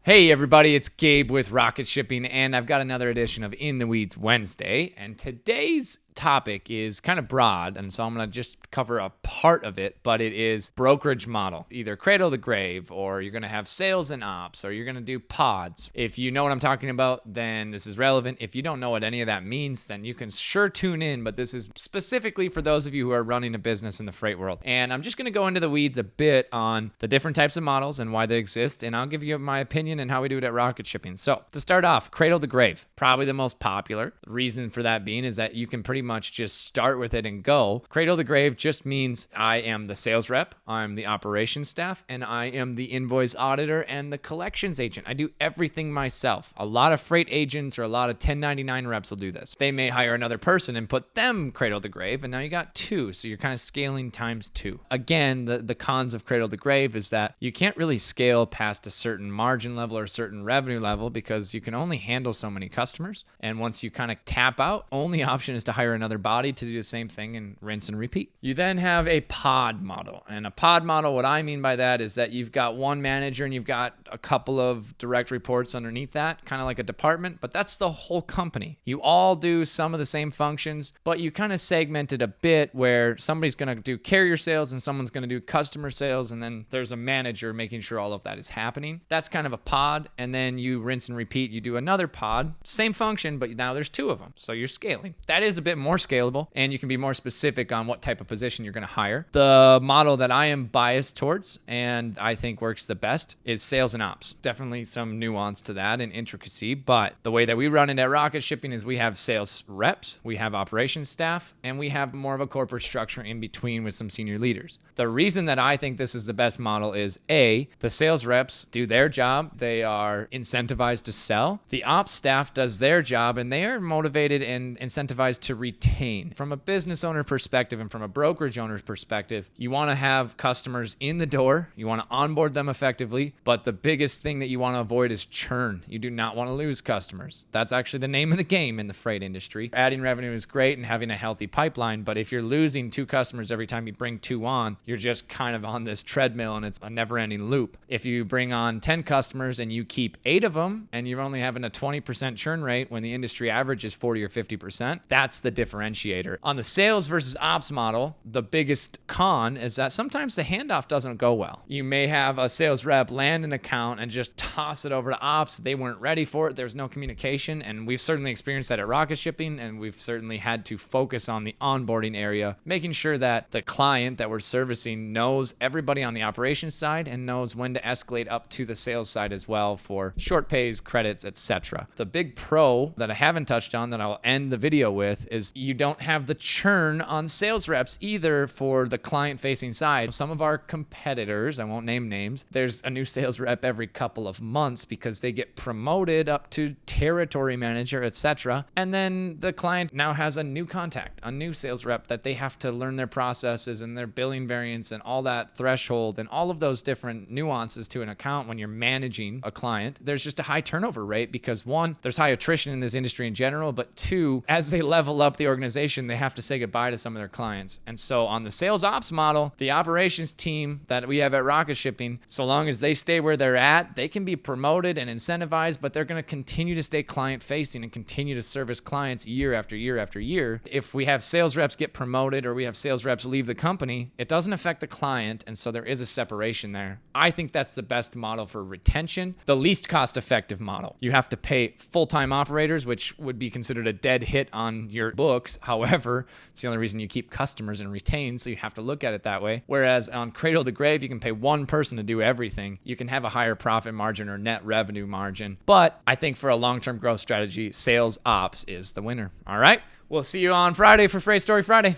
Hey everybody, it's Gabe with Rocket Shipping, and I've got another edition of In the Weeds Wednesday, and today's topic is kind of broad, and so I'm going to just cover a part of it, but it is brokerage model. Either cradle the grave, or you're going to have sales and ops, or you're going to do pods. If you know what I'm talking about, then this is relevant. If you don't know what any of that means, then you can sure tune in, but this is specifically for those of you who are running a business in the freight world. And I'm just going to go into the weeds a bit on the different types of models and why they exist, and I'll give you my opinion and how we do it at Rocket Shipping. So to start off, cradle the grave, probably the most popular. The reason for that being is that you can pretty much just start with it and go. Cradle the grave just means I am the sales rep, I'm the operations staff, and I am the invoice auditor and the collections agent. I do everything myself. A lot of freight agents or a lot of 1099 reps will do this. They may hire another person and put them cradle the grave, and now you got two, so you're kind of scaling times two. Again, the cons of cradle the grave is that you can't really scale past a certain margin level or a certain revenue level because you can only handle so many customers, and once you kind of tap out, only option is to hire another body to do the same thing and rinse and repeat. You then have a pod model, and a pod model, what I mean by that is that you've got one manager and you've got a couple of direct reports underneath that, kind of like a department, but that's the whole company. You all do some of the same functions, but you kind of segment it a bit where somebody's going to do carrier sales and someone's going to do customer sales, and then there's a manager making sure all of that is happening. That's kind of a pod, and then you rinse and repeat. You do another pod, same function, but now there's two of them, so you're scaling. That is a bit more scalable, and you can be more specific on what type of position you're going to hire. The model that I am biased towards and I think works the best is sales and ops. Definitely some nuance to that and intricacy, but the way that we run it at Rocket Shipping is we have sales reps, we have operations staff, and we have more of a corporate structure in between with some senior leaders. The reason that I think this is the best model is A, the sales reps do their job. They are incentivized to sell. The ops staff does their job, and they are motivated and incentivized to retain. From a business owner perspective and from a brokerage owner's perspective, you want to have customers in the door. You want to onboard them effectively, but the biggest thing that you want to avoid is churn. You do not want to lose customers. That's actually the name of the game in the freight industry. Adding revenue is great and having a healthy pipeline, but if you're losing two customers every time you bring two on, you're just kind of on this treadmill and it's a never-ending loop. If you bring on 10 customers and you keep 8 of them and you're only having a 20% churn rate when the industry average is 40 or 50%, that's the differentiator. On the sales versus ops model, the biggest con is that sometimes the handoff doesn't go well. You may have a sales rep land an account and just toss it over to ops. They weren't ready for it. There's no communication, and we've certainly experienced that at Rocket Shipping, and we've certainly had to focus on the onboarding area, making sure that the client that we're servicing knows everybody on the operations side and knows when to escalate up to the sales side as well for short pays, credits, etc. The big pro that I haven't touched on that I'll end the video with is you don't have the churn on sales reps either for the client-facing side. Some of our competitors, I won't name names, there's a new sales rep every couple of months because they get promoted up to territory manager, etc. And then the client now has a new contact, a new sales rep that they have to learn their processes and their billing variance and all that threshold and all of those different nuances to an account when you're managing a client. There's just a high turnover rate because one, there's high attrition in this industry in general, but two, as they level up the organization, they have to say goodbye to some of their clients. And so on the sales ops model, the operations team that we have at Rocket Shipping, so long as they stay where they're at, they can be promoted and incentivized, but they're going to continue to stay client facing and continue to service clients year after year after year. If we have sales reps get promoted or we have sales reps leave the company, it doesn't affect the client, and so there is a separation there. I think that's the best model for retention, the least cost-effective model. You have to pay full-time operators, which would be considered a dead hit on your books. However, it's the only reason you keep customers and retain, so you have to look at it that way. Whereas on Cradle the Grave, you can pay one person to do everything. You can have a higher profit margin or net revenue margin. But I think for a long-term growth strategy, sales ops is the winner. All right, we'll see you on Friday for Freight Story Friday.